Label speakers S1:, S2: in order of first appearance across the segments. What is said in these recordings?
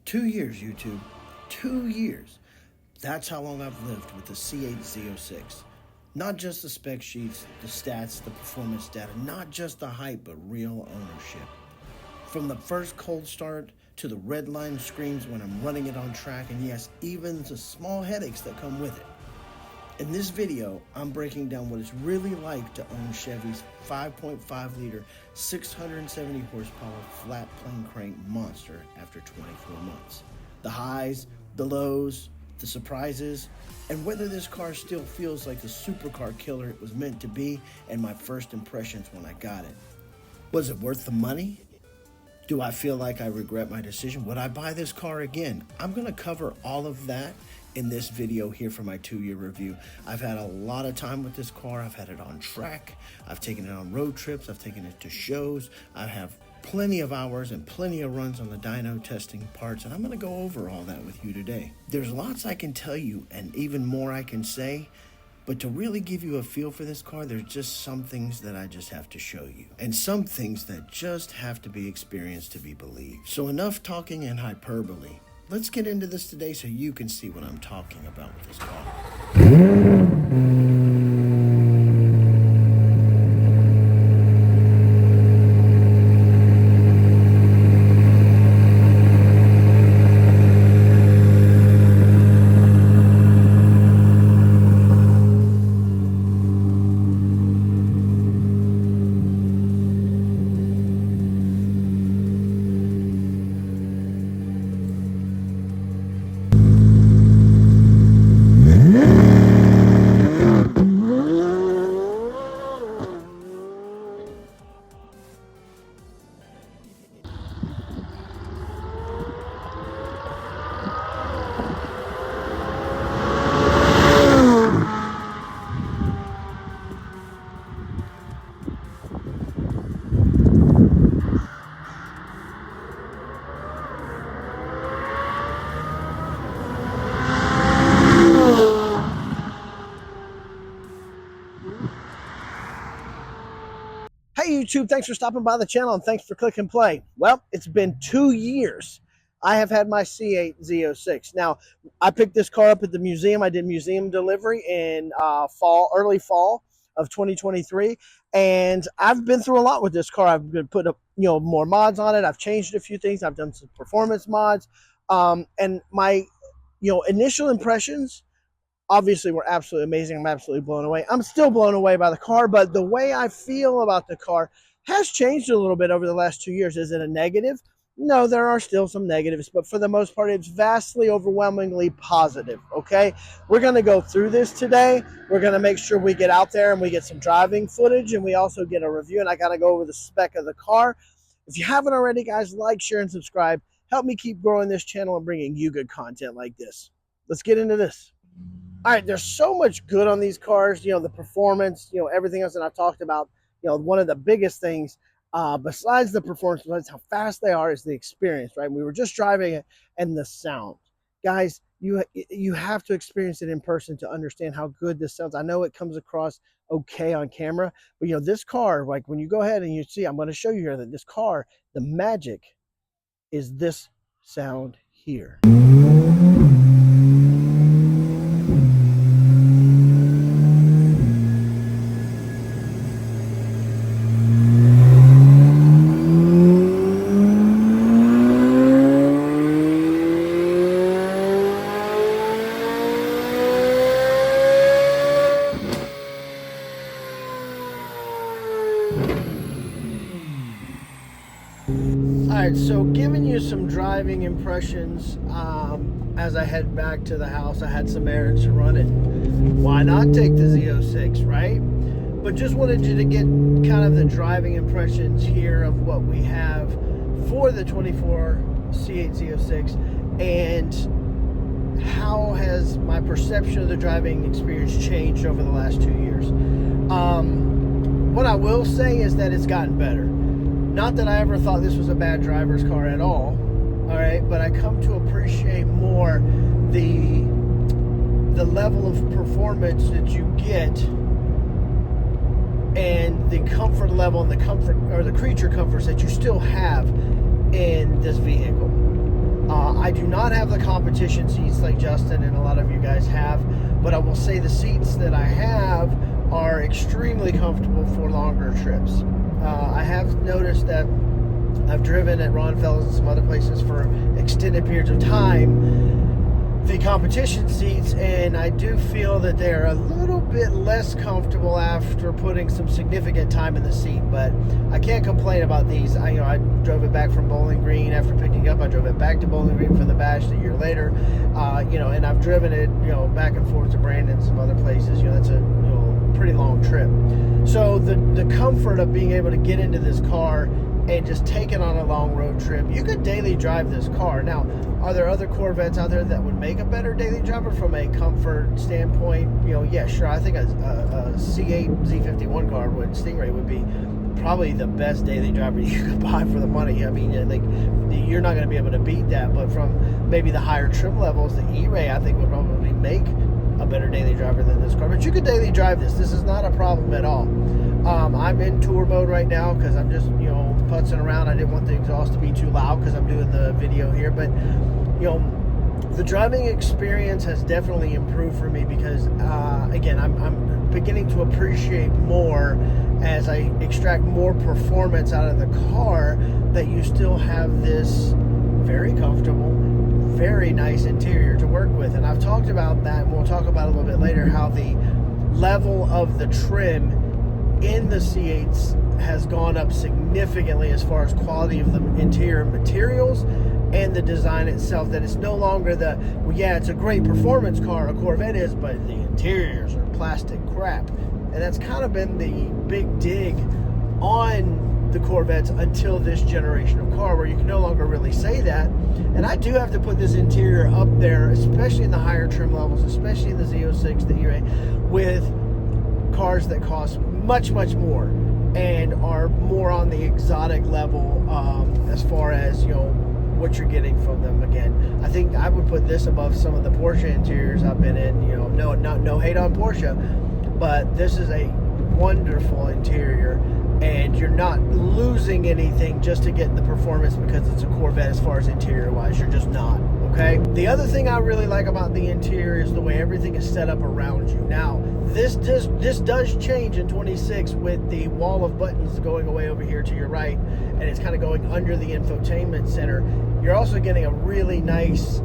S1: 2 years, YouTube. 2 years. That's how long I've lived with the C8 Z06. Not just the spec sheets, the stats, the performance data, not just the hype, but real ownership. From the first cold start to the red line screams when I'm running it on track, and yes, even the small headaches that come with it. In this video, I'm breaking down what it's really like to own Chevy's 5.5 liter, 670 horsepower flat plane crank monster after 24 months. The highs, the lows, the surprises, and whether this car still feels like the supercar killer it was meant to be, and my first impressions when I got it. Was it worth the money? Do I feel like I regret my decision? Would I buy this car again? I'm gonna cover all of that in this video here for my 2-year review. I've had a lot of time with this car. I've had it on track. I've taken it on road trips. I've taken it to shows. I have plenty of hours and plenty of runs on the dyno testing parts, and I'm gonna go over all that with you today. There's lots I can tell you and even more I can say, but to really give you a feel for this car, there's just some things that I just have to show you, and some things that just have to be experienced to be believed. So enough talking and hyperbole. Let's get into this today so you can see what I'm talking about with this car. Hey YouTube, thanks for stopping by the channel and thanks for clicking play. Well, it's been 2 years I have had my C8 Z06. Now, I picked this car up at the museum. I did museum delivery in early fall of 2023, and I've been through a lot with this car. I've been putting up, more mods on it. I've changed a few things. I've done some performance mods, and my, initial impressions obviously were absolutely amazing. I'm absolutely blown away. I'm still blown away by the car, but the way I feel about the car has changed a little bit over the last 2 years. Is it a negative? No, there are still some negatives, but for the most part, it's vastly, overwhelmingly positive, okay? We're going to go through this today. We're going to make sure we get out there and we get some driving footage, and we also get a review, and I got to go over the spec of the car. If you haven't already, guys, like, share, and subscribe. Help me keep growing this channel and bringing you good content like this. Let's get into this. All right, there's so much good on these cars, the performance, everything else that I've talked about. One of the biggest things, besides the performance, besides how fast they are, is the experience, right? We were just driving it, and the sound. Guys, you have to experience it in person to understand how good this sounds. I know it comes across okay on camera, but this car, like when you go ahead and you see, I'm going to show you here that this car, the magic is this sound here. Alright, so giving you some driving impressions as I head back to the house. I had some errands to run, and why not take the Z06, right? But just wanted you to get kind of the driving impressions here of what we have for the 24 C8 Z06, and how has my perception of the driving experience changed over the last 2 years. What I will say is that it's gotten better. Not that I ever thought this was a bad driver's car at all right, but I come to appreciate more the level of performance that you get and the comfort level and the comfort or the creature comforts that you still have in this vehicle. I do not have the competition seats like Justin and a lot of you guys have, but I will say the seats that I have are extremely comfortable for longer trips. I have noticed that I've driven at Ron Fellows and some other places for extended periods of time, the competition seats, and I do feel that they're a little bit less comfortable after putting some significant time in the seat, but I can't complain about these. I drove it back from Bowling Green after picking up. I drove it back to Bowling Green for the bash a year later, and I've driven it, back and forth to Brandon and some other places. That's a pretty long trip. So the comfort of being able to get into this car and just take it on a long road trip. You could daily drive this car. Now, are there other Corvettes out there that would make a better daily driver from a comfort standpoint? Yeah, sure. I think a C8 Z51 car Stingray would be probably the best daily driver you could buy for the money. I mean, you're not going to be able to beat that, but from maybe the higher trim levels, the E-Ray I think would probably make a better daily driver than this car. But you could daily drive this. This is not a problem at all. I'm in tour mode right now because I'm just, putzing around. I didn't want the exhaust to be too loud because I'm doing the video here. But, the driving experience has definitely improved for me because, again, I'm beginning to appreciate more as I extract more performance out of the car that you still have this very comfortable, very nice interior to work with. And I've talked about that, and we'll talk about it a little bit later, how the level of the trim in the C8s has gone up significantly as far as quality of the interior materials and the design itself. That it's no longer it's a great performance car, a Corvette is, but the interiors are plastic crap. And that's kind of been the big dig on the Corvettes until this generation of car, where you can no longer really say that. And I do have to put this interior up there, especially in the higher trim levels, especially in the Z06, the E-Ray, with cars that cost much, much more and are more on the exotic level as far as, what you're getting from them. Again, I think I would put this above some of the Porsche interiors I've been in. No hate on Porsche, but this is a wonderful interior, and you're not losing anything just to get the performance because it's a Corvette as far as interior wise. You're just not. Okay. The other thing I really like about the interior is the way everything is set up around you. Now, this does change in 26 with the wall of buttons going away over here to your right, and it's kind of going under the infotainment center. You're also getting a really nice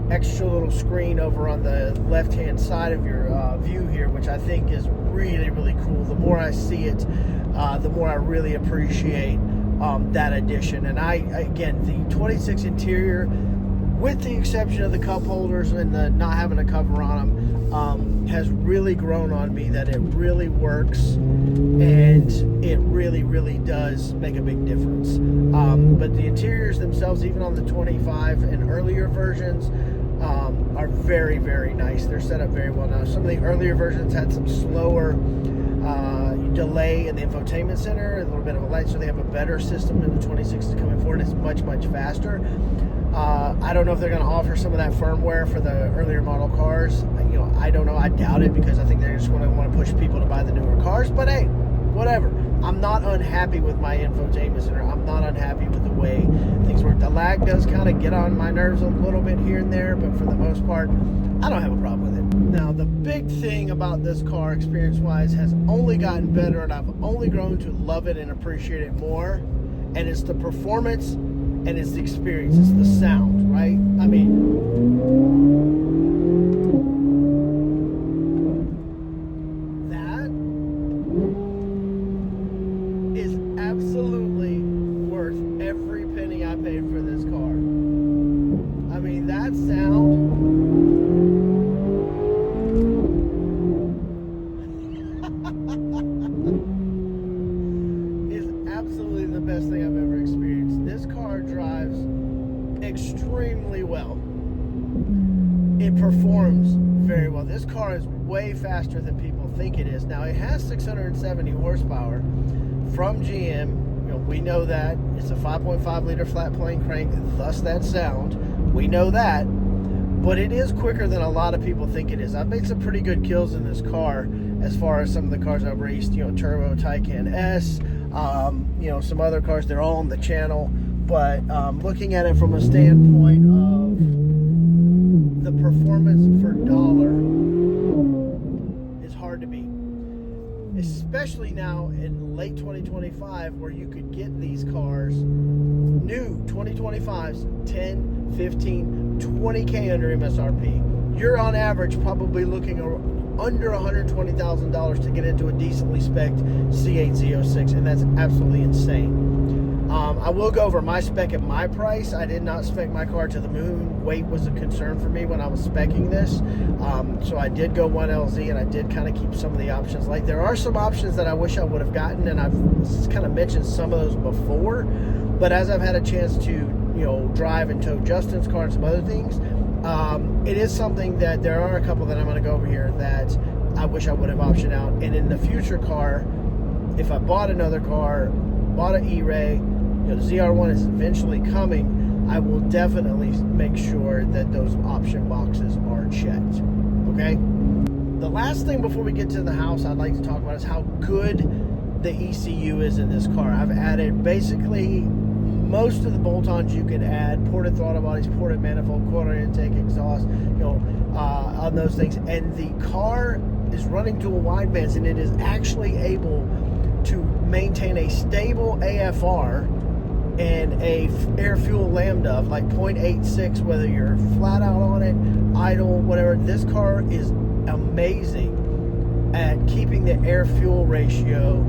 S1: extra little screen over on the left-hand side of your view here, which I think is really, really cool. The more I see it, the more I really appreciate that addition. And again, the 26 interior, with the exception of the cup holders and the not having a cover on them, has really grown on me, that it really works and it really, really does make a big difference. But the interiors themselves, even on the 25 and earlier versions, are very, very nice. They're set up very well. Now, some of the earlier versions had some slower delay in the infotainment center, a little bit of a light, so they have a better system in the 26s coming forward. It's much, much faster. I don't know if they're going to offer some of that firmware for the earlier model cars. I don't know. I doubt it, because I think they're just going to want to push people to buy the newer cars. But hey, whatever. I'm not unhappy with my infotainment center. I'm not unhappy with the way things work. The lag does kind of get on my nerves a little bit here and there, but for the most part, I don't have a problem with it. Now, the big thing about this car, experience-wise, has only gotten better, and I've only grown to love it and appreciate it more. And it's the performance, and it's the experience. It's the sound, right? I mean, absolutely worth every penny I paid for this car. I mean, that sound is absolutely the best thing I've ever experienced. This car drives extremely well. It performs very well. This car is way faster than people think it is. Now, it has 670 horsepower from GM. We know that. It's a 5.5 liter flat plane crank, thus that sound. We know that. But it is quicker than a lot of people think it is. I've made some pretty good kills in this car as far as some of the cars I've raced, Turbo Taycan S, some other cars. They're all on the channel. But looking at it from a standpoint of especially now in late 2025, where you could get these cars, new 2025s, 10, 15, 20K under MSRP. You're on average probably looking under $120,000 to get into a decently spec'd C8 Z06, and that's absolutely insane. I will go over my spec at my price. I did not spec my car to the moon. Weight was a concern for me when I was speccing this. So I did go 1LZ, and I did kind of keep some of the options light. There are some options that I wish I would have gotten, and I've kind of mentioned some of those before. But as I've had a chance to, you know, drive and tow Justin's car and some other things, it is something that there are a couple that I'm going to go over here that I wish I would have optioned out. And in the future car, if I bought another car, bought an E-Ray, you know, the ZR1 is eventually coming, I will definitely make sure that those option boxes are checked. Okay? The last thing before we get to the house I'd like to talk about is how good the ECU is in this car. I've added basically most of the bolt-ons you can add, ported throttle bodies, ported manifold, quarter intake, exhaust, you know, on those things. And the car is running dual widebands, and it is actually able to maintain a stable AFR and a air fuel lambda of like 0.86, whether you're flat out on it, idle, whatever. This car is amazing at keeping the air fuel ratio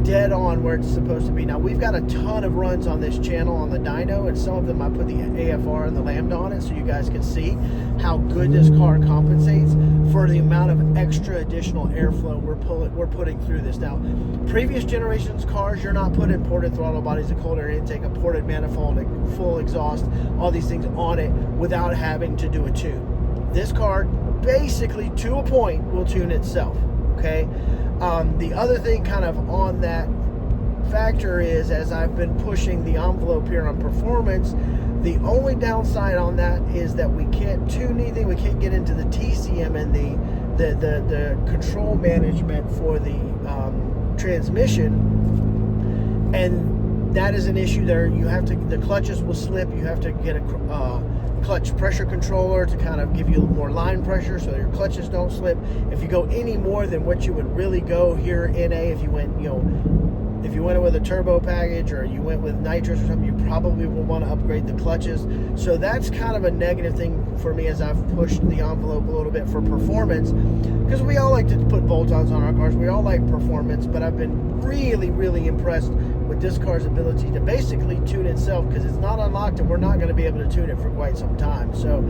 S1: dead on where it's supposed to be. Now, we've got a ton of runs on this channel on the dyno, and some of them I put the AFR and the lambda on it so you guys can see how good this car compensates for the amount of extra additional airflow we're putting through this. Now, previous generations cars, you're not putting ported throttle bodies, a cold air intake, a ported manifold, a full exhaust, all these things on it without having to do a tune. This car, basically to a point, will tune itself. Okay. The other thing kind of on that factor is, as I've been pushing the envelope here on performance, the only downside on that is that we can't tune anything. We can't get into the TCM and the control management for the transmission, and that is an issue there. You have to, the clutches will slip. You have to get a clutch pressure controller to kind of give you more line pressure so your clutches don't slip. If you go any more than what you would really go here in if you went, you know, if you went with a turbo package or you went with nitrous or something, you probably will want to upgrade the clutches. So that's kind of a negative thing for me as I've pushed the envelope a little bit for performance, because we all like to put bolt-ons on our cars. We all like performance, but I've been really, really impressed with this car's ability to basically tune itself, because it's not unlocked and we're not going to be able to tune it for quite some time. So,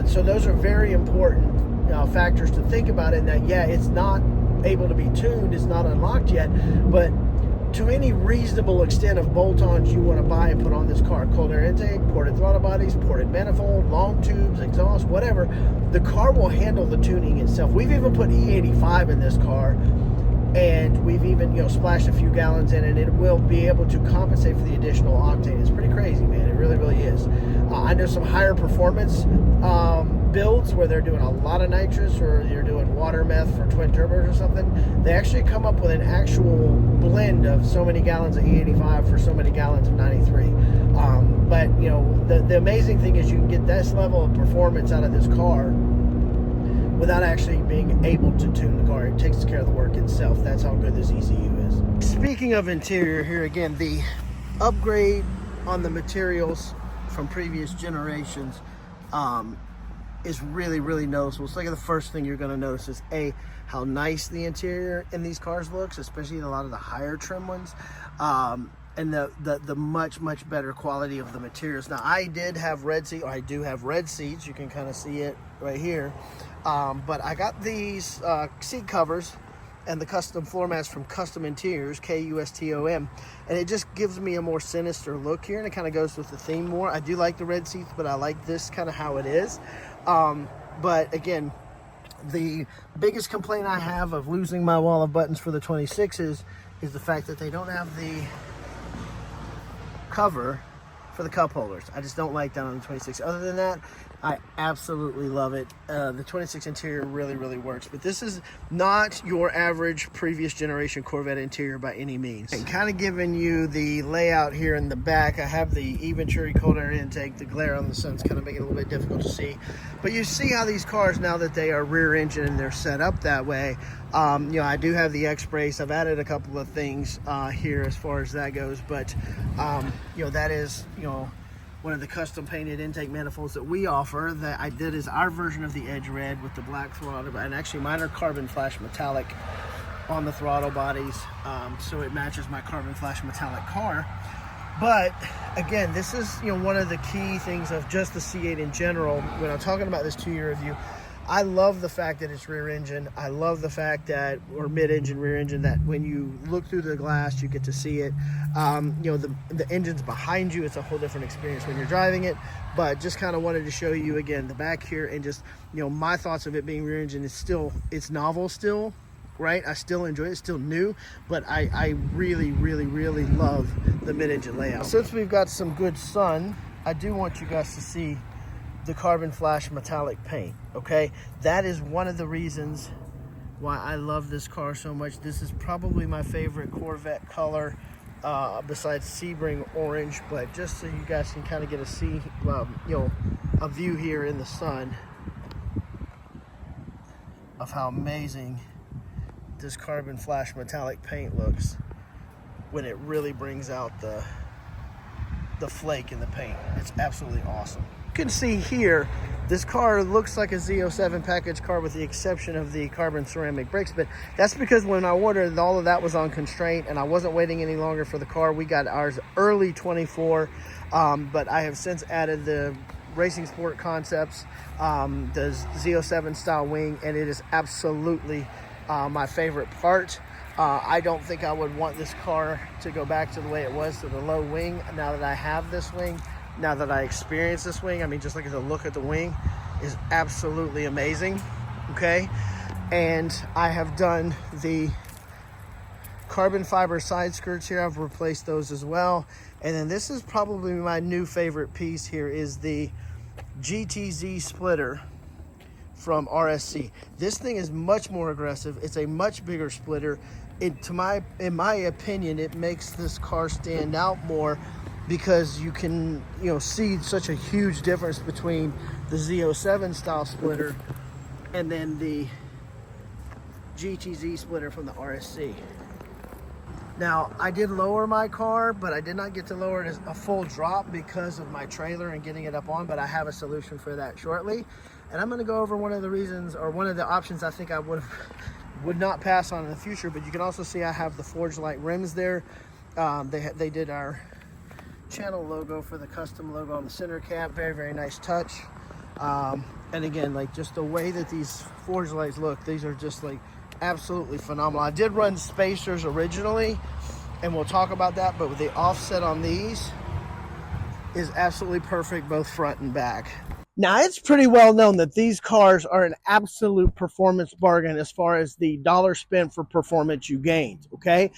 S1: so those are very important factors to think about, in that, yeah, it's not able to be tuned, it's not unlocked yet, but to any reasonable extent of bolt-ons you want to buy and put on this car, cold air intake, ported throttle bodies, ported manifold, long tubes, exhaust, whatever, the car will handle the tuning itself. We've even put E85 in this car, and we've even, you know, splashed a few gallons in, and it will be able to compensate for the additional octane. It's pretty crazy, man. It really, really is. I know some higher performance builds where they're doing a lot of nitrous, or you're doing water meth for twin turbos or something. They actually come up with an actual blend of so many gallons of E85 for so many gallons of 93. But, you know, the amazing thing is you can get this level of performance out of this car without actually being able to tune the car. It takes care of the work itself. That's how good this ECU is. Speaking of interior, here again, the upgrade on the materials from previous generations is really, really noticeable. So, like, the first thing you're going to notice is how nice the interior in these cars looks, especially in a lot of the higher trim ones, and the much better quality of the materials. Now, I do have red seats. You can kind of see it right here. But I got these seat covers and the custom floor mats from Custom Interiors, KUSTOM, and it just gives me a more sinister look here, and it kind of goes with the theme more. I do like the red seats, but I like this kind of how it is. But again, the biggest complaint I have of losing my wall of buttons for the 26s is the fact that they don't have the cover for the cup holders. I just don't like that on the 26. Other than that, I absolutely love it. The 26 interior really, really works. But this is not your average previous generation Corvette interior by any means. And kind of giving you the layout here in the back, I have the e-venturi cold air intake. The glare on the sun's kind of making it a little bit difficult to see. But you see how these cars, now that they are rear engine and they're set up that way, you know, I do have the X-Brace. I've added a couple of things here as far as that goes. But, you know, that is, you know, one of the custom painted intake manifolds that we offer. That I did is our version of the Edge Red with the black throttle, and actually mine are carbon flash metallic on the throttle bodies, so it matches my carbon flash metallic car. But again, this is, you know, one of the key things of just the C8 in general. When I'm talking about this 2-year review, I love the fact that it's rear engine. I love the fact that, or mid-engine, rear engine, that when you look through the glass, you get to see it. You know, the engine's behind you. It's a whole different experience when you're driving it. But just kind of wanted to show you again the back here, and just, you know, my thoughts of it being rear engine is still, it's novel still, right? I still enjoy it. It's still new, but I really, really, really love the mid-engine layout. Since we've got some good sun, I do want you guys to see the carbon flash metallic paint. Okay, that is one of the reasons why I love this car so much. This is probably my favorite Corvette color, besides Sebring orange. But just so you guys can kind of get a you know, a view here in the sun of how amazing this carbon flash metallic paint looks when it really brings out the flake in the paint. It's absolutely awesome. You can see here, this car looks like a Z07 package car with the exception of the carbon ceramic brakes, but that's because when I ordered, all of that was on constraint and I wasn't waiting any longer for the car. We got ours early 24, but I have since added the Racing Sport Concepts, the Z07 style wing, and it is absolutely my favorite part. I don't think I would want this car to go back to the way it was, to the low wing. Now that I have this wing, now that I experience this wing, I mean, just look at the look at the wing is absolutely amazing. Okay, and I have done the carbon fiber side skirts here. I've replaced those as well. And then this is probably my new favorite piece here, is the GTZ splitter from RSC. This thing is much more aggressive. It's a much bigger splitter. In my opinion, it makes this car stand out more because you can, you know, see such a huge difference between the Z07 style splitter and then the GTZ splitter from the RSC. Now, I did lower my car, but I did not get to lower it a full drop because of my trailer and getting it up on, but I have a solution for that shortly. And I'm gonna go over one of the reasons, or one of the options I think I would not pass on in the future. But you can also see I have the Forge Light rims there. They did our channel logo for the custom logo on the center cap. Very, very nice touch. And again, like, just the way that these Forge Lights look, these are just like absolutely phenomenal. I did run spacers originally, and we'll talk about that, but with the offset on these is absolutely perfect, both front and back. Now, it's pretty well known that these cars are an absolute performance bargain as far as the dollar spent for performance you gained, okay?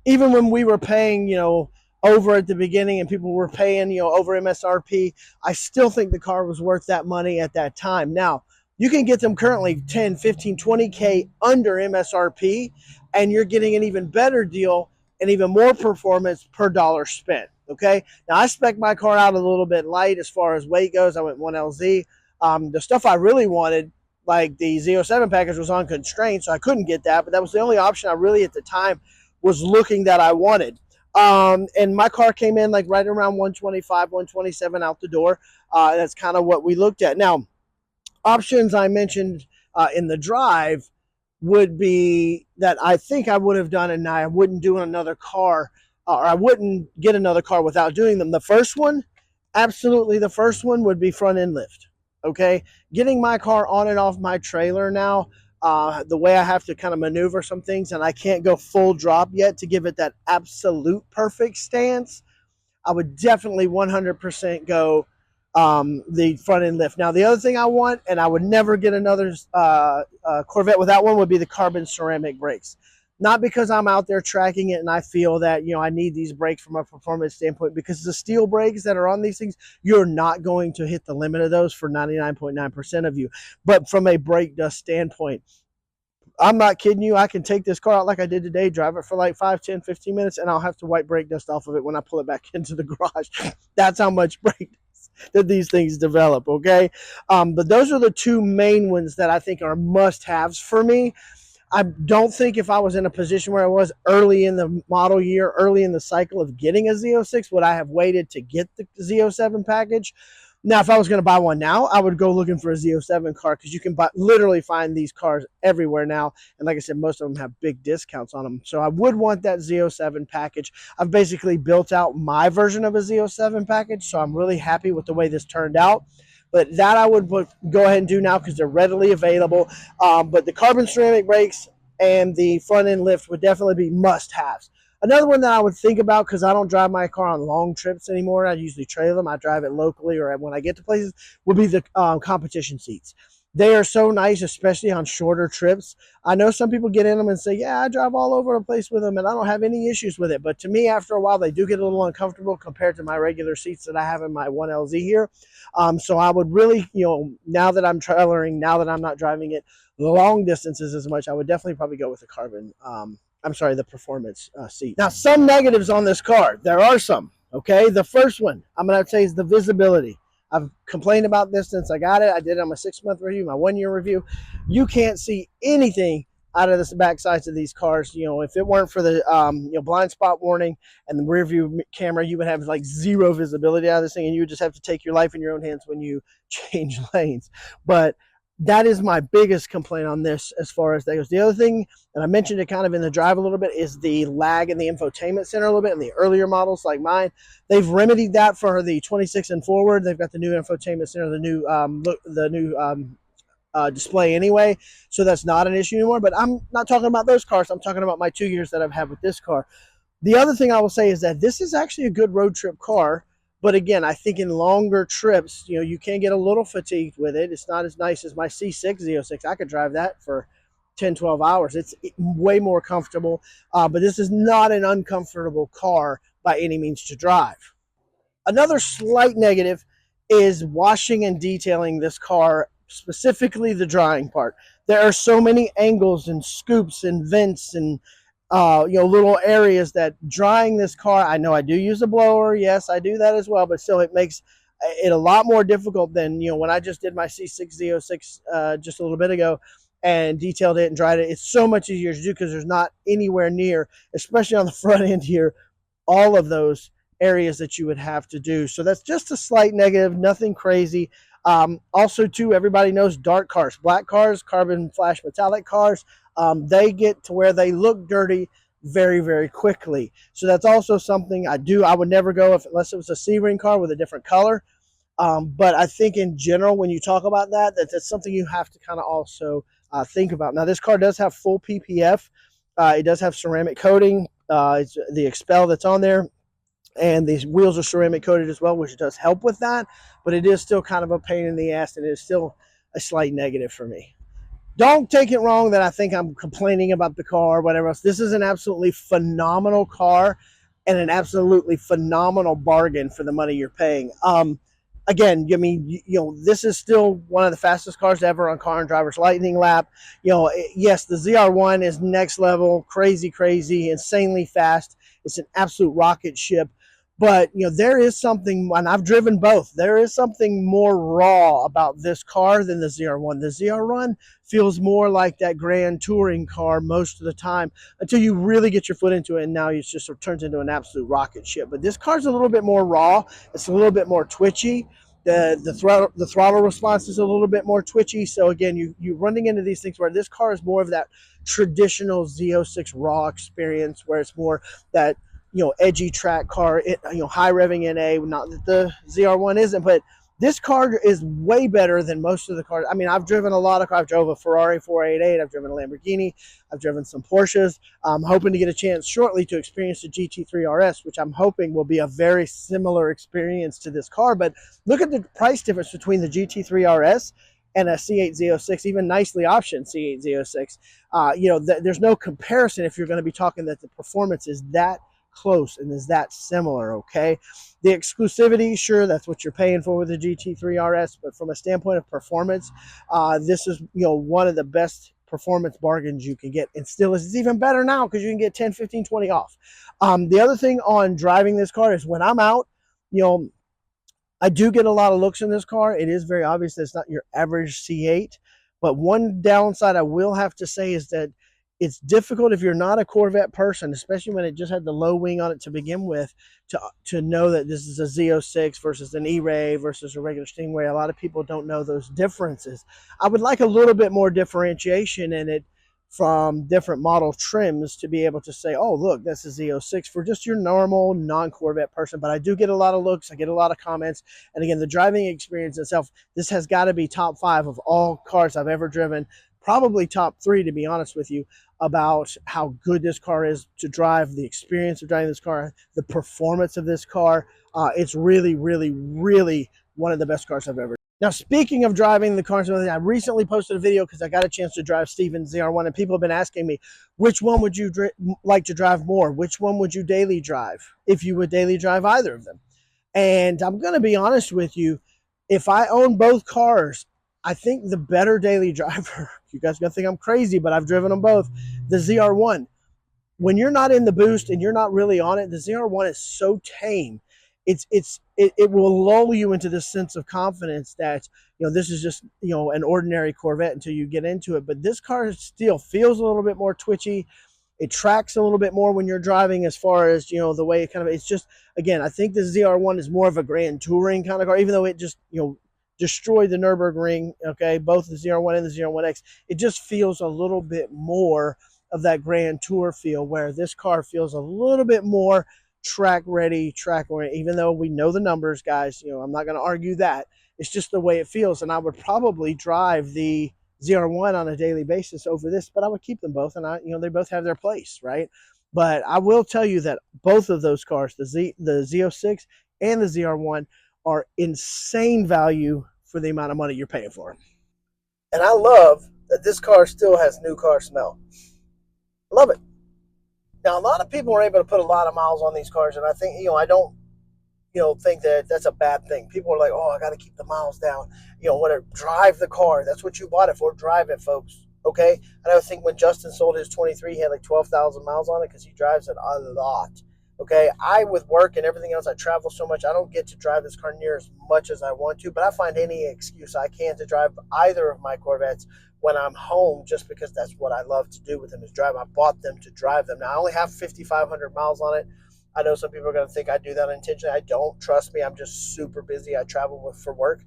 S1: Even when we were paying, you know, over at the beginning and people were paying, you know, over MSRP, I still think the car was worth that money at that time. Now, you can get them currently 10, 15, 20K under MSRP, and you're getting an even better deal and even more performance per dollar spent. Okay, now I spec'd my car out a little bit light as far as weight goes. I went 1LZ. The stuff I really wanted, like the Z07 package, was on constraint, so I couldn't get that, but that was the only option I really at the time was looking that I wanted. And my car came in like right around 125, 127 out the door. That's kind of what we looked at. Now, options I mentioned in the drive would be that I think I would have done, and I wouldn't do another car, or I wouldn't get another car without doing them. The first one, absolutely the first one, would be front end lift. Okay, getting my car on and off my trailer now, the way I have to kind of maneuver some things, and I can't go full drop yet to give it that absolute perfect stance, I would definitely 100% go the front end lift. Now, the other thing I want, and I would never get another Corvette without one, would be the carbon ceramic brakes. Not because I'm out there tracking it and I feel that, you know, I need these brakes from a performance standpoint, because the steel brakes that are on these things, you're not going to hit the limit of those for 99.9% of you. But from a brake dust standpoint, I'm not kidding you. I can take this car out like I did today, drive it for like 5, 10, 15 minutes, and I'll have to wipe brake dust off of it when I pull it back into the garage. That's how much brake dust that these things develop, okay? But those are the two main ones that I think are must-haves for me. I don't think if I was in a position where I was early in the model year, early in the cycle of getting a Z06, would I have waited to get the Z07 package? Now, if I was going to buy one now, I would go looking for a Z07 car, because you can literally find these cars everywhere now. And like I said, most of them have big discounts on them. So I would want that Z07 package. I've basically built out my version of a Z07 package, so I'm really happy with the way this turned out. But that I would go ahead and do now, because they're readily available. But the carbon ceramic brakes and the front end lift would definitely be must-haves. Another one that I would think about, because I don't drive my car on long trips anymore, I usually trailer them, I drive it locally or when I get to places, would be the competition seats. They are so nice, especially on shorter trips. I know some people get in them and say, yeah, I drive all over the place with them and I don't have any issues with it. But to me, after a while, they do get a little uncomfortable compared to my regular seats that I have in my 1LZ here. So I would really, you know, now that I'm trailering, now that I'm not driving it long distances as much, I would definitely probably go with the carbon, the performance seat. Now, some negatives on this car. There are some, okay? The first one I'm going to say is the visibility. I've complained about this since I got it. I did it on my 6-month review, my 1-year review. You can't see anything out of the back sides of these cars. You know, if it weren't for the blind spot warning and the rear view camera, you would have like zero visibility out of this thing, and you would just have to take your life in your own hands when you change lanes. But that is my biggest complaint on this as far as that goes. The other thing, and I mentioned it kind of in the drive a little bit, is the lag in the infotainment center a little bit in the earlier models like mine. They've remedied that for the 26 and forward. They've got the new infotainment center, the new display anyway, so that's not an issue anymore. But I'm not talking about those cars. I'm talking about my 2 years that I've had with this car. The other thing I will say is that this is actually a good road trip car. But again, I think in longer trips, you know, you can get a little fatigued with it. It's not as nice as my C6 Z06. I could drive that for 10, 12 hours. It's way more comfortable. But this is not an uncomfortable car by any means to drive. Another slight negative is washing and detailing this car, specifically the drying part. There are so many angles and scoops and vents and little areas that drying this car, I know I do use a blower. Yes, I do that as well, but still it makes it a lot more difficult than, you know, when I just did my C6 Z06 just a little bit ago and detailed it and dried it. It's so much easier to do because there's not anywhere near, especially on the front end here, all of those areas that you would have to do. So that's just a slight negative, nothing crazy. Also, too, everybody knows dark cars, black cars, carbon flash metallic cars. They get to where they look dirty very, very quickly. So that's also something I would never go unless it was a C-Ring car with a different color. But I think in general, when you talk about that's something you have to kind of also think about. Now, this car does have full PPF. It does have ceramic coating. It's the Expel that's on there. And these wheels are ceramic coated as well, which does help with that. But it is still kind of a pain in the ass, and it is still a slight negative for me. Don't take it wrong that I think I'm complaining about the car or whatever else. This is an absolutely phenomenal car and an absolutely phenomenal bargain for the money you're paying. Again, I mean, this is still one of the fastest cars ever on Car and Driver's Lightning Lap. Yes, the ZR1 is next level, crazy, insanely fast. It's an absolute rocket ship. But, there is something, and I've driven both, there is something more raw about this car than the ZR1. The ZR1 feels more like that grand touring car most of the time until you really get your foot into it, and now it just sort of turns into an absolute rocket ship. But this car's a little bit more raw. It's a little bit more twitchy. The throttle response is a little bit more twitchy. So, again, you're running into these things where this car is more of that traditional Z06 raw experience where it's more that edgy track car, high revving NA. Not that the ZR1 isn't, but this car is way better than most of the cars. I mean, I've driven a lot of cars. I've drove a Ferrari 488. I've driven a Lamborghini. I've driven some Porsches. I'm hoping to get a chance shortly to experience the GT3 RS, which I'm hoping will be a very similar experience to this car. But look at the price difference between the GT3 RS and a C8 Z06, even nicely optioned C8 Z06. There's no comparison if you're going to be talking that the performance is that close and is that similar, okay? The exclusivity, sure, that's what you're paying for with the GT3 RS, but from a standpoint of performance, this is, one of the best performance bargains you can get, and still it's even better now because you can get 10, 15, 20 off. The other thing on driving this car is when I'm out, I do get a lot of looks in this car. It is very obvious that it's not your average C8, but one downside I will have to say is that it's difficult if you're not a Corvette person, especially when it just had the low wing on it to begin with, to know that this is a Z06 versus an E-Ray versus a regular Stingray. A lot of people don't know those differences. I would like a little bit more differentiation in it from different model trims to be able to say, oh, look, this is Z06 for just your normal non-Corvette person. But I do get a lot of looks. I get a lot of comments. And again, the driving experience itself, this has got to be top 5 of all cars I've ever driven. Probably top 3, to be honest with you, about how good this car is to drive, the experience of driving this car, the performance of this car. It's really, really, really one of the best cars I've ever. Now, speaking of driving the cars, I recently posted a video because I got a chance to drive Steven's ZR1, and people have been asking me, which one would you like to drive more? Which one would you daily drive, if you would daily drive either of them? And I'm going to be honest with you, if I own both cars, I think the better daily driver, you guys are going to think I'm crazy, but I've driven them both, the ZR1. When you're not in the boost and you're not really on it, the ZR1 is so tame. It will lull you into this sense of confidence that, this is just, an ordinary Corvette until you get into it. But this car still feels a little bit more twitchy. It tracks a little bit more when you're driving, as far as, the way it it's just, again, I think the ZR1 is more of a grand touring kind of car, even though it just, destroyed the Nürburgring, okay, both the ZR1 and the ZR1X. It just feels a little bit more of that grand tour feel, where this car feels a little bit more track ready, track oriented, even though we know the numbers, guys. I'm not going to argue that. It's just the way it feels. And I would probably drive the ZR1 on a daily basis over this, but I would keep them both. And they both have their place, right? But I will tell you that both of those cars, the Z06 and the ZR1, are insane value for the amount of money you're paying for them. And I love that this car still has new car smell. Love it. Now, a lot of people are able to put a lot of miles on these cars, and I think, I don't, think that that's a bad thing. People are like, oh, I got to keep the miles down. Whatever, drive the car. That's what you bought it for. Drive it, folks. Okay? I think when Justin sold his 23, he had like 12,000 miles on it because he drives it a lot. Okay? With work and everything else, I travel so much, I don't get to drive this car near as much as I want to, but I find any excuse I can to drive either of my Corvettes when I'm home, just because that's what I love to do with them, is drive. I bought them to drive them. Now, I only have 5,500 miles on it. I know some people are going to think I do that intentionally. I don't. Trust me, I'm just super busy. I travel for work,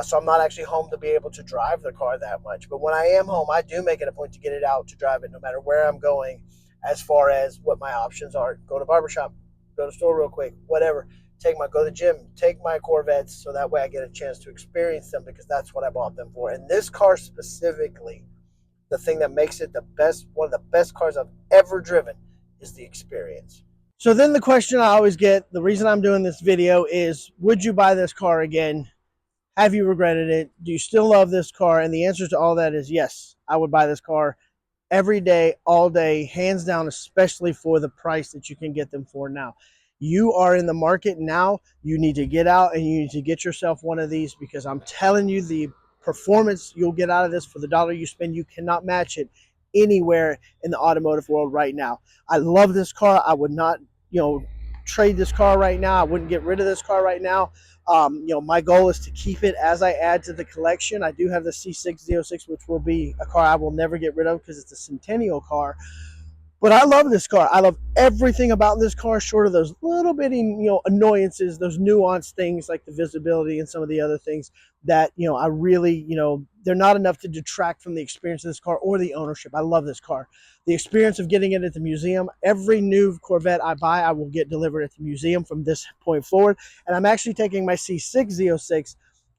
S1: so I'm not actually home to be able to drive the car that much. But when I am home, I do make it a point to get it out to drive it, no matter where I'm going, as far as what my options are. Go to barbershop, go to the store real quick, whatever. Go to the gym, take my Corvettes, so that way I get a chance to experience them, because that's what I bought them for. And this car specifically, the thing that makes it the best, one of the best cars I've ever driven, is the experience. So then the question I always get, the reason I'm doing this video is, would you buy this car again? Have you regretted it? Do you still love this car? And the answer to all that is yes, I would buy this car every day, all day, hands down, especially for the price that you can get them for now. You are in the market now. You need to get out and you need to get yourself one of these, because I'm telling you, the performance you'll get out of this for the dollar you spend, you cannot match it anywhere in the automotive world right now. I love this car. I would not, trade this car right now. I wouldn't get rid of this car right now. My goal is to keep it as I add to the collection. I do have the C6 Z06, which will be a car I will never get rid of because it's a centennial car. But I love this car. I love everything about this car, short of those little bitty, annoyances, those nuanced things like the visibility and some of the other things that, I really, they're not enough to detract from the experience of this car or the ownership. I love this car. The experience of getting it at the museum. Every new Corvette I buy, I will get delivered at the museum from this point forward. And I'm actually taking my C6 Z06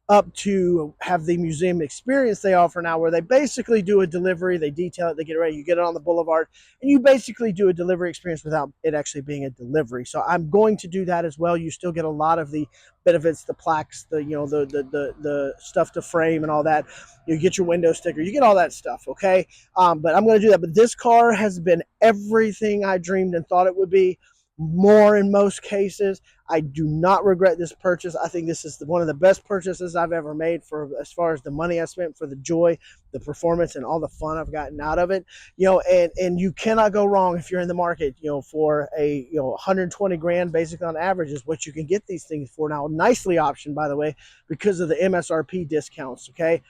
S1: up to have the museum experience they offer now, where they basically do a delivery, they detail it, they get it ready, you get it on the boulevard, and you basically do a delivery experience without it actually being a delivery. So I'm going to do that as well. You still get a lot of the benefits, the plaques, the the stuff to frame and all that. You get your window sticker, you get all that stuff. Okay, but I'm going to do that. But this car has been everything I dreamed and thought it would be, more in most cases. I do not regret this purchase. I think this is one of the best purchases I've ever made, for as far as the money I spent, for the joy, the performance, and all the fun I've gotten out of it. And you cannot go wrong if you're in the market, for a 120 grand basically on average is what you can get these things for now. Nicely optioned, by the way, because of the MSRP discounts. Okay.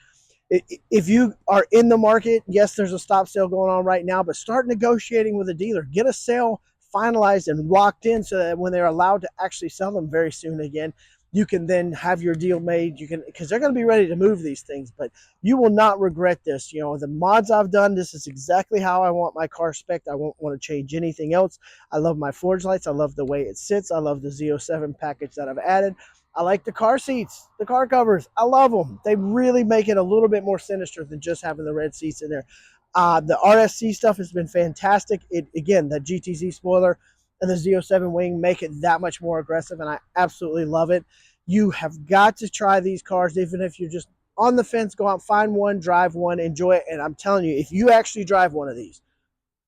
S1: If you are in the market, yes, there's a stop sale going on right now, but start negotiating with a dealer. Get a sale finalized and locked in, so that when they're allowed to actually sell them very soon again, you can then have your deal made. You can, because they're going to be ready to move these things, but you will not regret this. The mods I've done, this is exactly how I want my car spec'd. I won't want to change anything else. I love my forge lights. I love the way it sits. I love the Z07 package that I've added. I like the car seats, the car covers. I love them. They really make it a little bit more sinister than just having the red seats in there. The RSC stuff has been fantastic. Again, the GTZ spoiler and the Z07 wing make it that much more aggressive, and I absolutely love it. You have got to try these cars, even if you're just on the fence. Go out, find one, drive one, enjoy it. And I'm telling you, if you actually drive one of these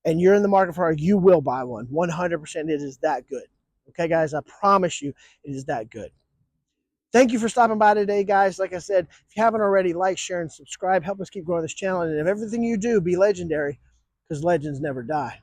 S1: and you're in the market for it, you will buy one. 100%. It is that good. Okay, guys, I promise you, it is that good. Thank you for stopping by today, guys. Like I said, if you haven't already, like, share, and subscribe. Help us keep growing this channel. And if everything you do be legendary, because legends never die.